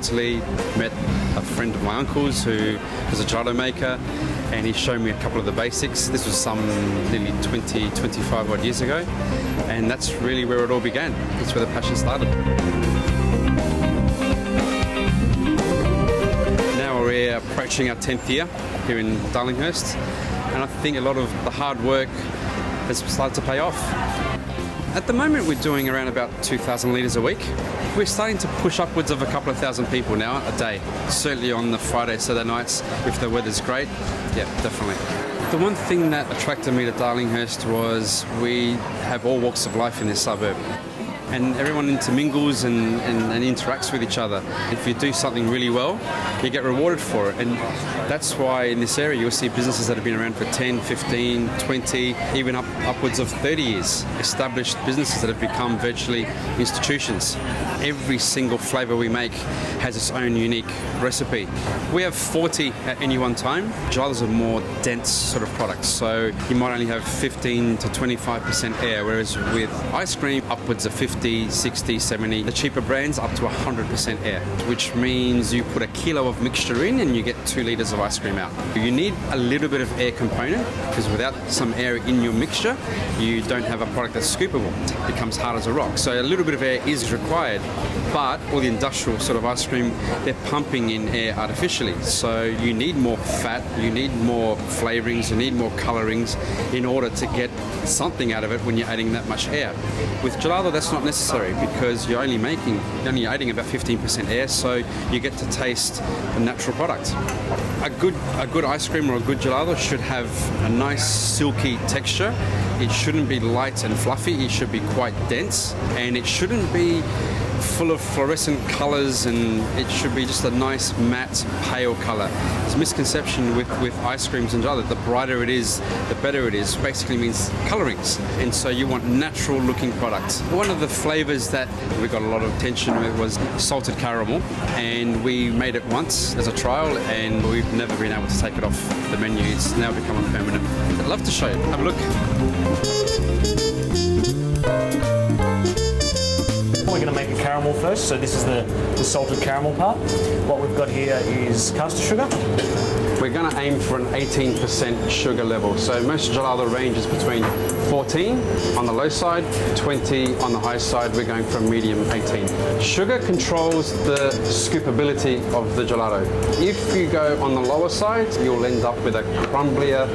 Italy, met a friend of my uncle's who was a gelato maker, and he showed me a couple of the basics. This was some nearly 25 odd years ago, and that's really where it all began. That's where the passion started. Now we're approaching our 10th year here in Darlinghurst, and I think a lot of the hard work has started to pay off. At the moment we're doing around about 2,000 litres a week. We're starting to push upwards of a couple of thousand people now a day. Certainly on the Friday, Saturday nights, if the weather's great, yeah, definitely. The one thing that attracted me to Darlinghurst was we have all walks of life in this suburb. And everyone intermingles and interacts with each other. If you do something really well, you get rewarded for it. And that's why in this area you'll see businesses that have been around for 10, 15, 20, even upwards of 30 years. Established businesses that have become virtually institutions. Every single flavour we make has its own unique recipe. We have 40 at any one time. Gelatos are more dense sort of products, so you might only have 15 to 25% air, whereas with ice cream, upwards of 50, 60, 70. The cheaper brands up to 100% air, which means you put a kilo of mixture in and you get 2 litres of ice cream out. You need a little bit of air component, because without some air in your mixture, you don't have a product that's scoopable. It becomes hard as a rock. So a little bit of air is required, but all the industrial sort of ice cream, they're pumping in air artificially. So you need more fat, you need more flavourings, you need more colourings in order to get something out of it when you're adding that much air. With gelato, that's not necessary, because you're only adding about 15% air, so you get to taste the natural product. A good ice cream or a good gelato should have a nice silky texture. It shouldn't be light and fluffy, it should be quite dense, and it shouldn't be full of fluorescent colours, and it should be just a nice matte pale colour. There's a misconception with ice creams and gelato. The brighter it is, the better it is. Basically means colourings, and so you want natural looking products. One of the flavours that we got a lot of attention with was salted caramel, and we made it once as a trial, and we've never been able to take it off the menu. It's now become a permanent. I'd love to show you. Have a look. We're going to make a caramel first, so this is the salted caramel part. What we've got here is caster sugar. We're going to aim for an 18% sugar level. So most gelato ranges between 14 on the low side, 20 on the high side. We're going for medium 18. Sugar controls the scoopability of the gelato. If you go on the lower side, you'll end up with a crumblier,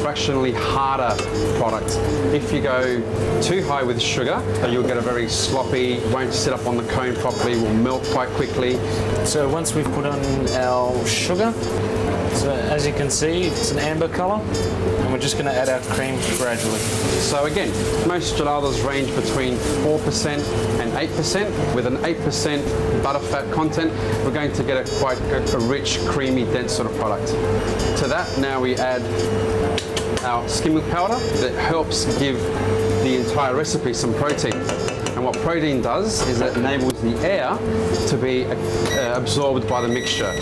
fractionally harder product. If you go too high with sugar, you'll get a very sloppy, won't sit up on the cone properly, will melt quite quickly. So once we've put on our sugar, so as you can see, it's an amber colour, and we're just going to add our cream gradually. So again, most gelatos range between 4% and 8%. With an 8% butterfat content, we're going to get quite a rich, creamy, dense sort of product. To that, now we add our skim milk powder that helps give the entire recipe some protein. And what protein does is it enables the air to be absorbed by the mixture.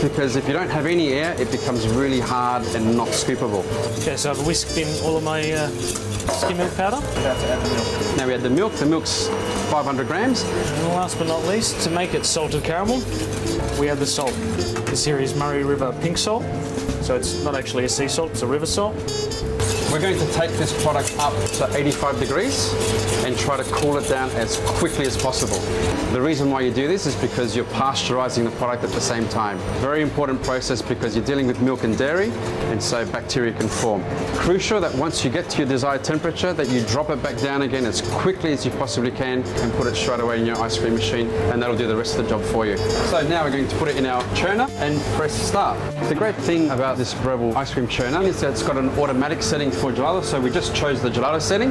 Because if you don't have any air, it becomes really hard and not scoopable. Okay, so I've whisked in all of my skim milk powder. About to add the milk. Now we add the milk. The milk's 500 grams. And last but not least, to make it salted caramel, we add the salt. This here is Murray River pink salt. So it's not actually a sea salt, it's a river salt. We're going to take this product up to 85 degrees and try to cool it down as quickly as possible. The reason why you do this is because you're pasteurizing the product at the same time. Very important process because you're dealing with milk and dairy, and so bacteria can form. Crucial that once you get to your desired temperature that you drop it back down again as quickly as you possibly can and put it straight away in your ice cream machine, and that'll do the rest of the job for you. So now we're going to put it in our churner and press start. The great thing about this Breville ice cream churner is that it's got an automatic setting for gelato, so we just chose the gelato setting.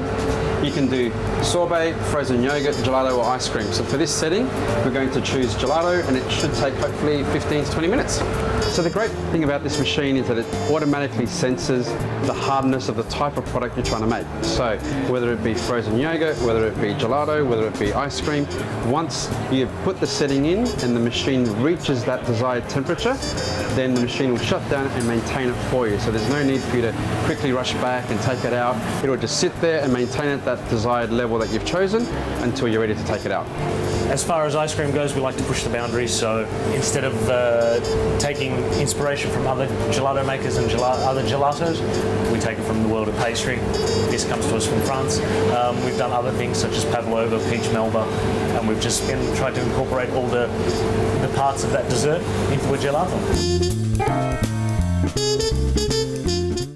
You can do sorbet, frozen yogurt, gelato or ice cream. So for this setting, we're going to choose gelato, and it should take hopefully 15 to 20 minutes. So the great thing about this machine is that it automatically senses the hardness of the type of product you're trying to make. So whether it be frozen yogurt, whether it be gelato, whether it be ice cream, once you put the setting in and the machine reaches that desired temperature, then the machine will shut down and maintain it for you. So there's no need for you to quickly rush back and take it out. It will just sit there and maintain it at that desired level that you've chosen until you're ready to take it out. As far as ice cream goes, we like to push the boundaries, so instead of taking inspiration from other gelato makers and other gelatos, we take it from the world of pastry. This comes to us from France. We've done other things such as pavlova, peach melba, and we've just tried to incorporate all the parts of that dessert into a gelato.